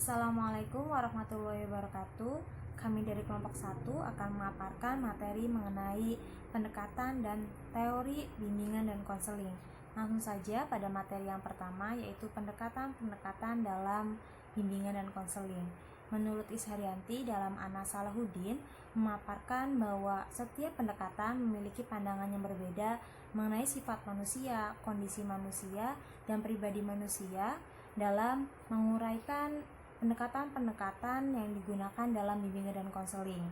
Assalamualaikum warahmatullahi wabarakatuh. Kami dari kelompok 1 akan memaparkan materi mengenai pendekatan dan teori bimbingan dan konseling. Langsung saja pada materi yang pertama, yaitu pendekatan dalam bimbingan dan konseling. Menurut Isharyanti dalam Ana Salahuddin memaparkan bahwa setiap pendekatan memiliki pandangan yang berbeda mengenai sifat manusia, kondisi manusia, dan pribadi manusia dalam menguraikan pendekatan-pendekatan yang digunakan dalam bimbingan dan konseling.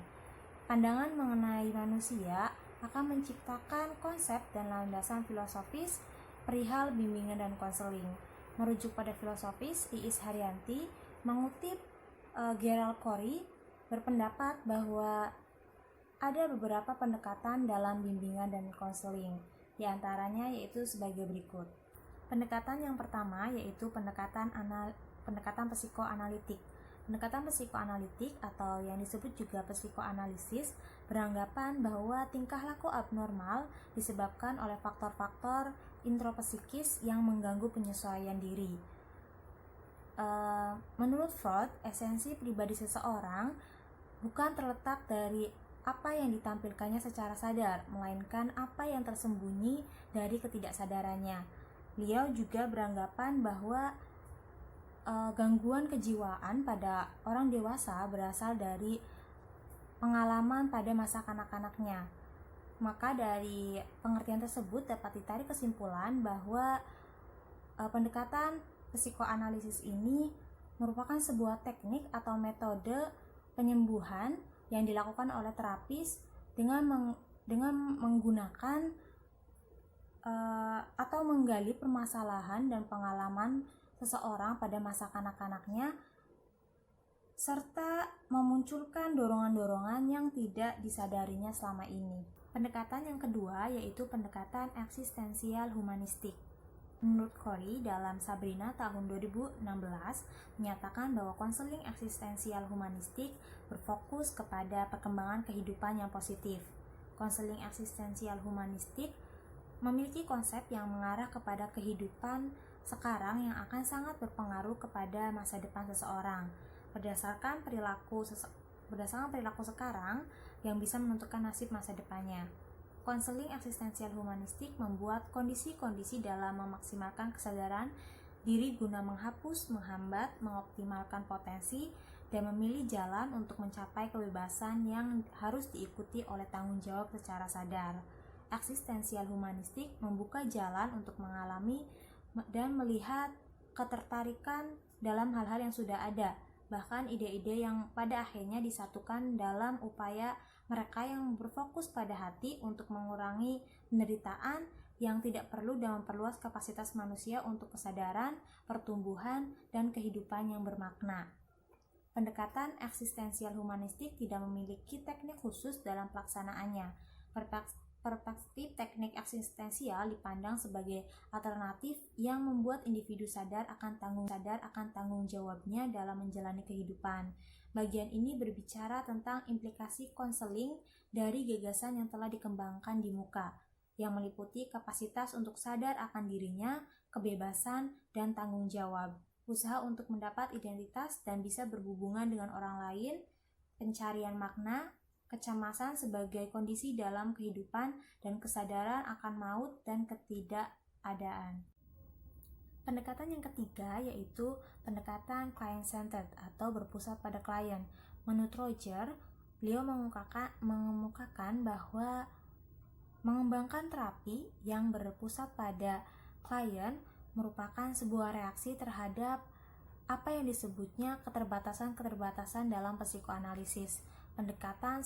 Pandangan mengenai manusia akan menciptakan konsep dan landasan filosofis perihal bimbingan dan konseling. Merujuk pada filosofis, Iis Haryanti mengutip Gerald Corey berpendapat bahwa ada beberapa pendekatan dalam bimbingan dan konseling, di antaranya yaitu sebagai berikut. Pendekatan yang pertama yaitu pendekatan psikoanalitik. Pendekatan psikoanalitik atau yang disebut juga psikoanalisis beranggapan bahwa tingkah laku abnormal disebabkan oleh faktor-faktor intropsikis yang mengganggu penyesuaian diri. Menurut Freud, esensi pribadi seseorang bukan terletak dari apa yang ditampilkannya secara sadar, melainkan apa yang tersembunyi dari ketidaksadarannya. Beliau juga beranggapan bahwa gangguan kejiwaan pada orang dewasa berasal dari pengalaman pada masa kanak-kanaknya. Maka dari pengertian tersebut dapat ditarik kesimpulan bahwa pendekatan psikoanalisis ini merupakan sebuah teknik atau metode penyembuhan yang dilakukan oleh terapis dengan menggunakan atau menggali permasalahan dan pengalaman seseorang pada masa kanak-kanaknya serta memunculkan dorongan-dorongan yang tidak disadarinya selama ini. Pendekatan yang kedua yaitu pendekatan eksistensial humanistik. Menurut Corey dalam Sabrina tahun 2016 menyatakan bahwa konseling eksistensial humanistik berfokus kepada perkembangan kehidupan yang positif. Konseling eksistensial humanistik memiliki konsep yang mengarah kepada kehidupan sekarang yang akan sangat berpengaruh kepada masa depan seseorang berdasarkan perilaku sekarang yang bisa menentukan nasib masa depannya. Konseling eksistensial humanistik membuat kondisi-kondisi dalam memaksimalkan kesadaran diri guna menghapus, menghambat, mengoptimalkan potensi, dan memilih jalan untuk mencapai kebebasan yang harus diikuti oleh tanggung jawab secara sadar. Eksistensial humanistik membuka jalan untuk mengalami dan melihat ketertarikan dalam hal-hal yang sudah ada, bahkan ide-ide yang pada akhirnya disatukan dalam upaya mereka yang berfokus pada hati untuk mengurangi penderitaan yang tidak perlu dan memperluas kapasitas manusia untuk kesadaran, pertumbuhan, dan kehidupan yang bermakna. Pendekatan eksistensial humanistik tidak memiliki teknik khusus dalam pelaksanaannya. Perspektif teknik eksistensial dipandang sebagai alternatif yang membuat individu sadar akan tanggung jawabnya dalam menjalani kehidupan. Bagian ini berbicara tentang implikasi konseling dari gagasan yang telah dikembangkan di muka, yang meliputi kapasitas untuk sadar akan dirinya, kebebasan, dan tanggung jawab, usaha untuk mendapat identitas dan bisa berhubungan dengan orang lain, pencarian makna, kecemasan sebagai kondisi dalam kehidupan, dan kesadaran akan maut dan ketidakadaan. Pendekatan yang ketiga yaitu pendekatan client-centered atau berpusat pada klien. Menurut Roger, beliau mengemukakan bahwa mengembangkan terapi yang berpusat pada klien merupakan sebuah reaksi terhadap apa yang disebutnya keterbatasan-keterbatasan dalam psikoanalisis. Pendekatan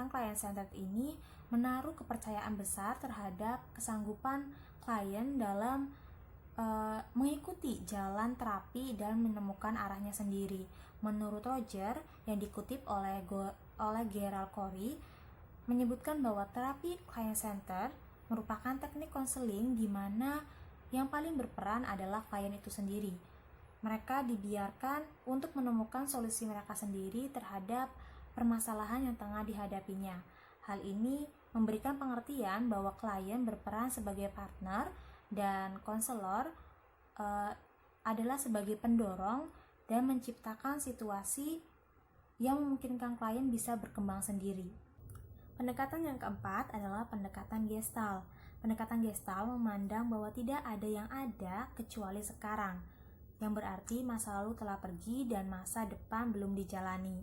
client-centered ini menaruh kepercayaan besar terhadap kesanggupan klien dalam mengikuti jalan terapi dan menemukan arahnya sendiri. Menurut Roger, yang dikutip oleh Gerald Corey, menyebutkan bahwa terapi client-centered merupakan teknik konseling di mana yang paling berperan adalah klien itu sendiri. Mereka dibiarkan untuk menemukan solusi mereka sendiri terhadap permasalahan yang tengah dihadapinya. Hal ini memberikan pengertian bahwa klien berperan sebagai partner dan konselor adalah sebagai pendorong dan menciptakan situasi yang memungkinkan klien bisa berkembang sendiri. Pendekatan yang keempat adalah pendekatan Gestalt. Pendekatan Gestalt memandang bahwa tidak ada yang ada kecuali sekarang, yang berarti masa lalu telah pergi dan masa depan belum dijalani.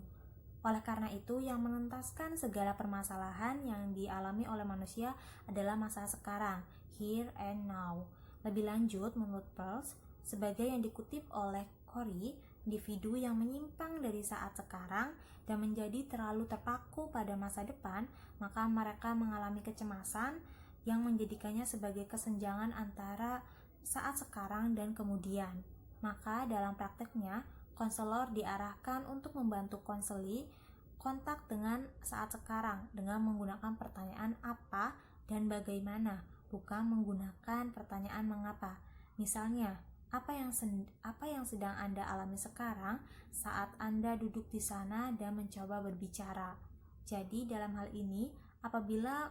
Oleh karena itu, yang menuntaskan segala permasalahan yang dialami oleh manusia adalah masa sekarang, here and now. Lebih lanjut, menurut Peirce, sebagai yang dikutip oleh Corey, individu yang menyimpang dari saat sekarang dan menjadi terlalu terpaku pada masa depan, maka mereka mengalami kecemasan yang menjadikannya sebagai kesenjangan antara saat sekarang dan kemudian. Maka dalam prakteknya, konselor diarahkan untuk membantu konseli kontak dengan saat sekarang dengan menggunakan pertanyaan apa dan bagaimana, bukan menggunakan pertanyaan mengapa. Misalnya, apa yang sedang Anda alami sekarang saat Anda duduk di sana dan mencoba berbicara. Jadi dalam hal ini, apabila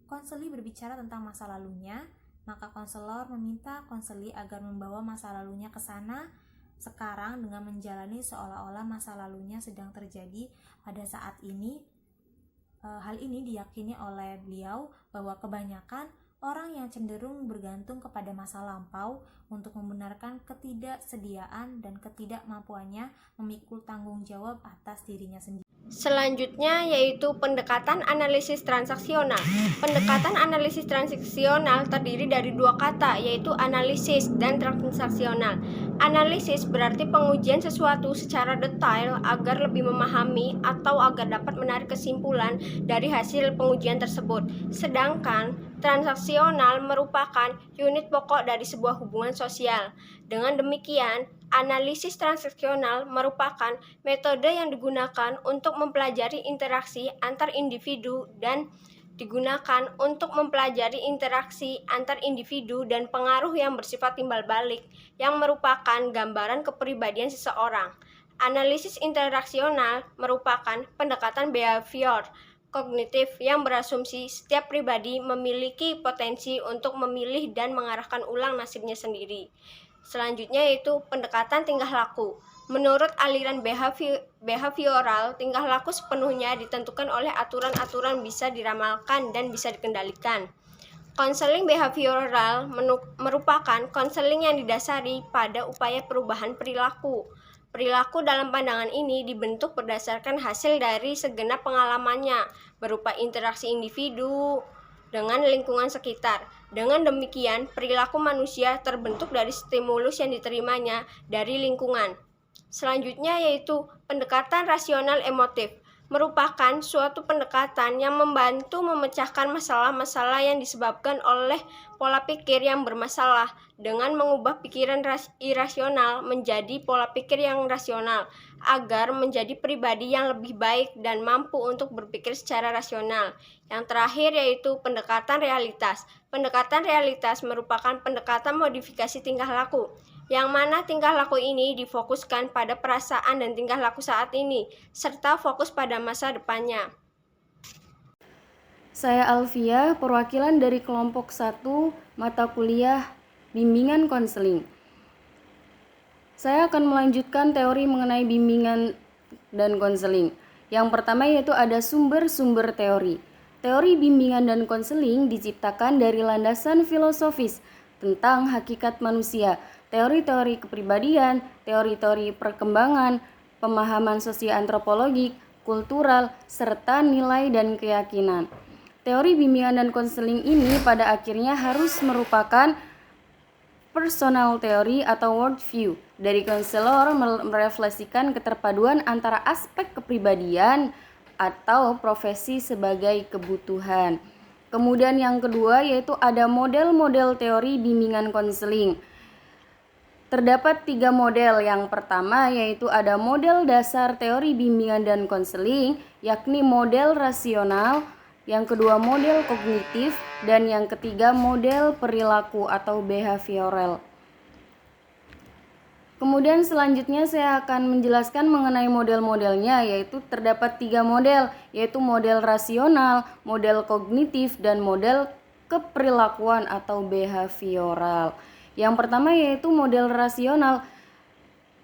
konseli berbicara tentang masa lalunya, maka konselor meminta konseli agar membawa masa lalunya ke sana sekarang dengan menjalani seolah-olah masa lalunya sedang terjadi pada saat ini. Hal ini diyakini oleh beliau bahwa kebanyakan orang yang cenderung bergantung kepada masa lampau untuk membenarkan ketidaksediaan dan ketidakmampuannya memikul tanggung jawab atas dirinya sendiri. Selanjutnya yaitu pendekatan analisis transaksional. Pendekatan analisis transaksional terdiri dari dua kata, yaitu analisis dan transaksional. Analisis berarti pengujian sesuatu secara detail agar lebih memahami atau agar dapat menarik kesimpulan dari hasil pengujian tersebut. Sedangkan transaksional merupakan unit pokok dari sebuah hubungan sosial. Dengan demikian, analisis transaksional merupakan metode yang digunakan untuk mempelajari interaksi antar individu dan pengaruh yang bersifat timbal balik yang merupakan gambaran kepribadian seseorang. Analisis interaksional merupakan pendekatan behavior kognitif yang berasumsi setiap pribadi memiliki potensi untuk memilih dan mengarahkan ulang nasibnya sendiri. Selanjutnya yaitu pendekatan tingkah laku. Menurut aliran behavioral, tingkah laku sepenuhnya ditentukan oleh aturan-aturan bisa diramalkan dan bisa dikendalikan. Konseling behavioral merupakan konseling yang didasari pada upaya perubahan perilaku. Perilaku dalam pandangan ini dibentuk berdasarkan hasil dari segenap pengalamannya, berupa interaksi individu dengan lingkungan sekitar. Dengan demikian, perilaku manusia terbentuk dari stimulus yang diterimanya dari lingkungan. Selanjutnya yaitu pendekatan rasional emotif. Merupakan suatu pendekatan yang membantu memecahkan masalah-masalah yang disebabkan oleh pola pikir yang bermasalah dengan mengubah pikiran irasional menjadi pola pikir yang rasional agar menjadi pribadi yang lebih baik dan mampu untuk berpikir secara rasional. Yang terakhir yaitu pendekatan realitas. Pendekatan realitas merupakan pendekatan modifikasi tingkah laku, yang mana tingkah laku ini difokuskan pada perasaan dan tingkah laku saat ini, serta fokus pada masa depannya. Saya Alfia, perwakilan dari kelompok 1 mata kuliah bimbingan konseling. Saya akan melanjutkan teori mengenai bimbingan dan konseling. Yang pertama yaitu ada sumber-sumber teori. Teori bimbingan dan konseling diciptakan dari landasan filosofis tentang hakikat manusia, teori-teori kepribadian, teori-teori perkembangan, pemahaman sosioantropologik, kultural, serta nilai dan keyakinan. Teori bimbingan dan konseling ini pada akhirnya harus merupakan personal theory atau worldview dari konselor merefleksikan keterpaduan antara aspek kepribadian atau profesi sebagai kebutuhan. Kemudian yang kedua yaitu ada model-model teori bimbingan konseling. Terdapat 3 model. Yang pertama yaitu ada model dasar teori bimbingan dan konseling, yakni model rasional. Yang kedua model kognitif, dan yang ketiga model perilaku atau behavioral. Kemudian selanjutnya saya akan menjelaskan mengenai model-modelnya, yaitu terdapat 3 model, yaitu model rasional, model kognitif, dan model keperilakuan atau behavioral. Yang pertama yaitu model rasional.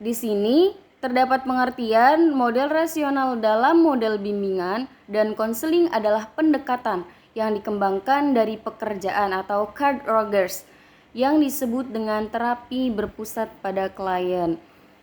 Di sini Terdapat pengertian model rasional dalam model bimbingan dan konseling adalah pendekatan yang dikembangkan dari pekerjaan atau Carl Rogers yang disebut dengan terapi berpusat pada klien.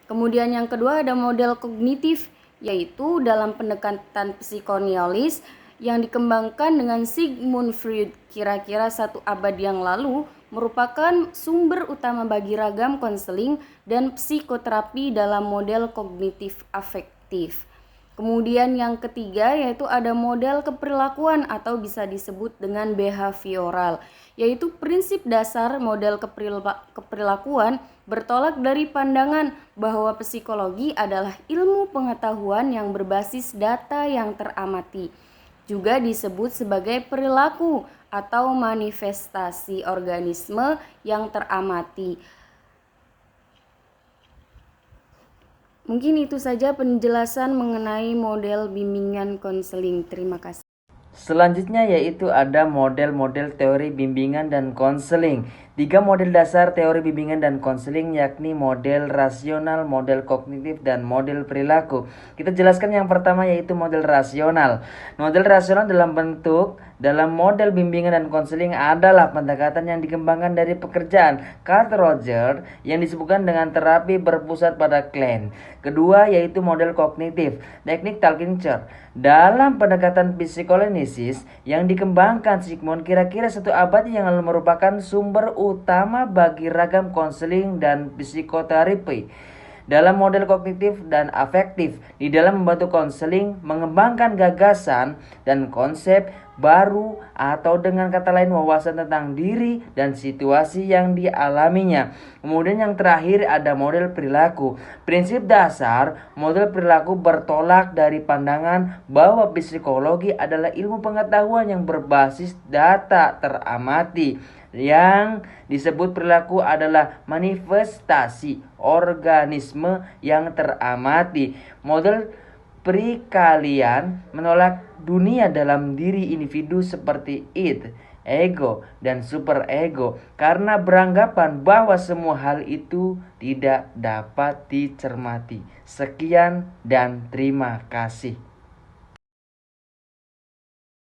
Kemudian yang kedua ada model kognitif, yaitu dalam pendekatan psikoanalisis yang dikembangkan dengan Sigmund Freud kira-kira 1 abad yang lalu, merupakan sumber utama bagi ragam konseling dan psikoterapi dalam model kognitif afektif. Kemudian yang ketiga yaitu ada model keperilakuan atau bisa disebut dengan behavioral, yaitu prinsip dasar model keperilakuan bertolak dari pandangan bahwa psikologi adalah ilmu pengetahuan yang berbasis data yang teramati. Juga disebut sebagai perilaku atau manifestasi organisme yang teramati. Mungkin itu saja penjelasan mengenai model bimbingan konseling. Terima kasih. Selanjutnya yaitu ada model-model teori bimbingan dan konseling. 3 model dasar teori bimbingan dan konseling yakni model rasional, model kognitif, dan model perilaku. Kita jelaskan yang pertama yaitu model rasional. Model rasional dalam model bimbingan dan konseling adalah pendekatan yang dikembangkan dari pekerjaan Carl Rogers yang disebutkan dengan terapi berpusat pada klien. Kedua yaitu model kognitif, teknik Talkinger. Dalam pendekatan psikoanalisis yang dikembangkan Sigmund kira-kira 1 abad yang lalu merupakan sumber utama bagi ragam konseling dan psikoterapi. Dalam model kognitif dan afektif, di dalam membantu konseling mengembangkan gagasan dan konsep baru atau dengan kata lain wawasan tentang diri dan situasi yang dialaminya. Kemudian yang terakhir ada model perilaku. Prinsip dasar model perilaku bertolak dari pandangan bahwa psikologi adalah ilmu pengetahuan yang berbasis data teramati. Yang disebut perilaku adalah manifestasi organisme yang teramati. Model perikalian menolak dunia dalam diri individu seperti id, ego, dan superego karena beranggapan bahwa semua hal itu tidak dapat dicermati. Sekian dan terima kasih.